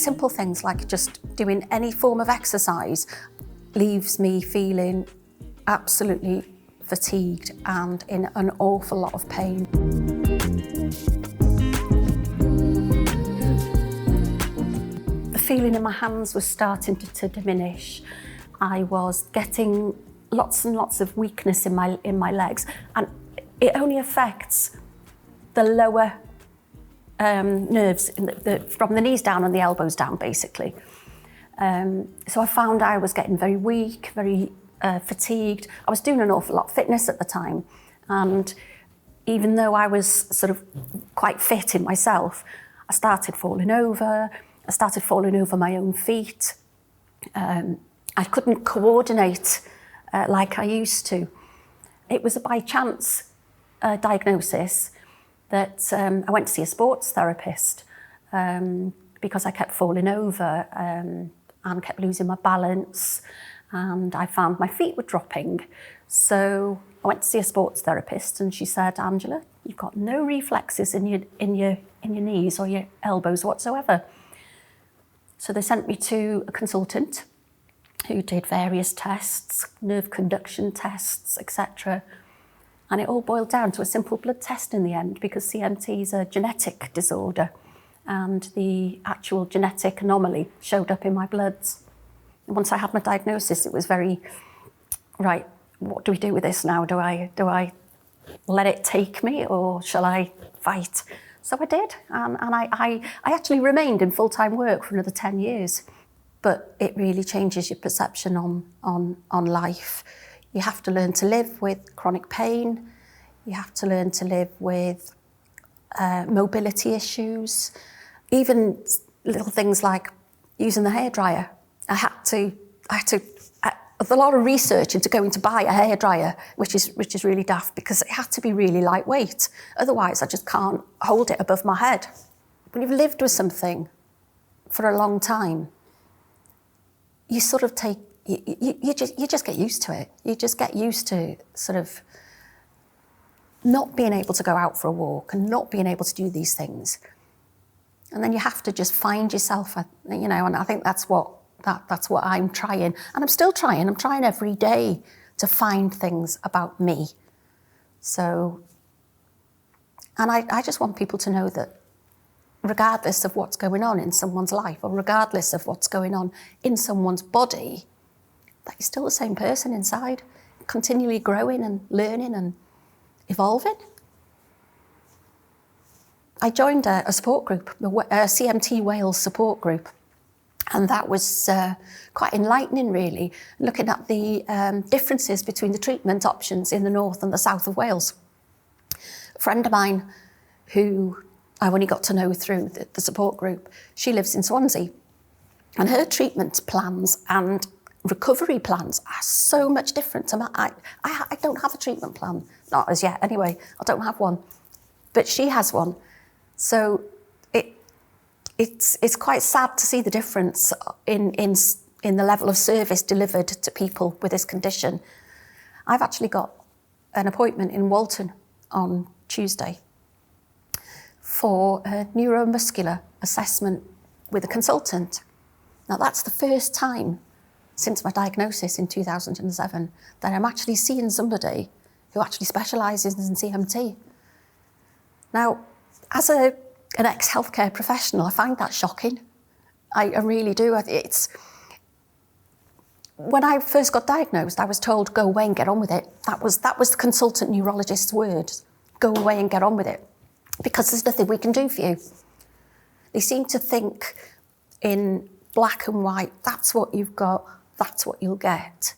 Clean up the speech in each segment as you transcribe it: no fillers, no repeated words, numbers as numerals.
simple things like just doing any form of exercise leaves me feeling absolutely fatigued and in an awful lot of pain. The feeling in my hands was starting to diminish. I was getting lots and lots of weakness in my legs, and it only affects the lower nerves from the knees down and the elbows down, basically. So I found I was getting very weak, very fatigued. I was doing an awful lot of fitness at the time, and even though I was sort of quite fit in myself, I started falling over. I started falling over my own feet. I couldn't coordinate like I used to. It was a by chance diagnosis that I went to see a sports therapist because I kept falling over and kept losing my balance, and I found my feet were dropping. So I went to see a sports therapist, and she said, "Angela, you've got no reflexes in your knees or your elbows whatsoever." So they sent me to a consultant who did various tests, nerve conduction tests, etc. And it all boiled down to a simple blood test in the end, because CMT is a genetic disorder, and the actual genetic anomaly showed up in my bloods. And once I had my diagnosis, it was very, right, what do we do with this now? Do I let it take me, or shall I fight? So I did, and I actually remained in full-time work for another 10 years. But it really changes your perception on life. You have to learn to live with chronic pain. You have to learn to live with mobility issues. Even little things like using the hairdryer. I had to a lot of research into going to buy a hairdryer, which is really daft, because it had to be really lightweight. Otherwise, I just can't hold it above my head. When you've lived with something for a long time, you sort of you just get used to it. You just get used to sort of not being able to go out for a walk and not being able to do these things. And then you have to just find yourself, and I think that's what I'm trying. And I'm still trying. I'm trying every day to find things about me. So, and I just want people to know that regardless of what's going on in someone's life, or regardless of what's going on in someone's body, that you're still the same person inside, continually growing and learning and evolving. I joined a support group, a CMT Wales support group, and that was quite enlightening, really, looking at the differences between the treatment options in the north and the south of Wales. A friend of mine who I only got to know through the support group, she lives in Swansea, and her treatment plans and recovery plans are so much different to mine. I don't have a treatment plan, not as yet anyway, I don't have one, but she has one. So it's quite sad to see the difference in the level of service delivered to people with this condition. I've actually got an appointment in Walton on Tuesday for a neuromuscular assessment with a consultant. Now, that's the first time since my diagnosis in 2007 that I'm actually seeing somebody who actually specialises in CMT. Now, as an ex-healthcare professional, I find that shocking. I really do. When I first got diagnosed, I was told, go away and get on with it. That was the consultant neurologist's words, go away and get on with it, because there's nothing we can do for you. They seem to think in black and white, that's what you've got, that's what you'll get.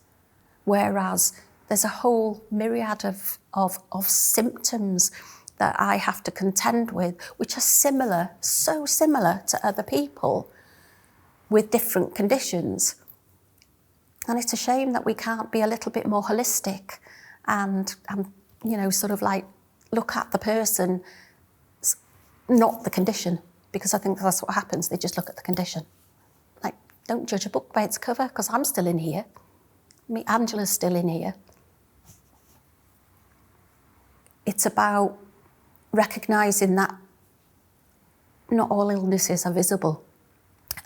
Whereas there's a whole myriad of symptoms that I have to contend with, which are similar, so similar to other people with different conditions. And it's a shame that we can't be a little bit more holistic and sort of like look at the person, not the condition, because I think that's what happens. They just look at the condition. Like, don't judge a book by its cover, because I'm still in here. Angela's still in here. It's about recognising that not all illnesses are visible,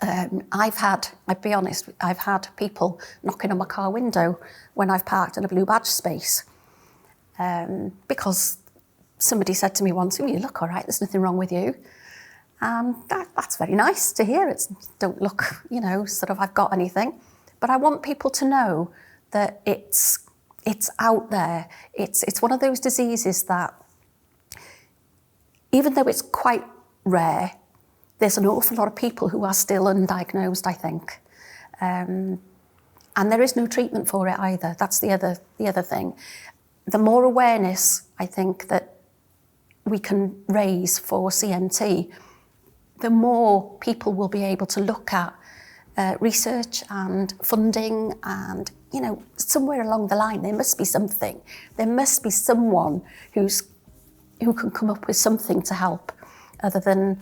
I'll be honest, I've had people knocking on my car window when I've parked in a blue badge space, because somebody said to me once, "Oh, you look all right, there's nothing wrong with you." And that's very nice to hear. It's don't look, sort of I've got anything. But I want people to know that it's out there. It's one of those diseases that, even though it's quite rare, there's an awful lot of people who are still undiagnosed, I think. And there is no treatment for it either. That's the other thing. The more awareness, I think, that we can raise for CMT, the more people will be able to look at research and funding, and somewhere along the line there must be something. There must be someone who can come up with something to help, other than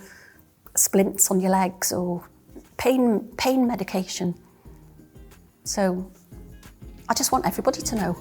splints on your legs or pain medication. So I just want everybody to know.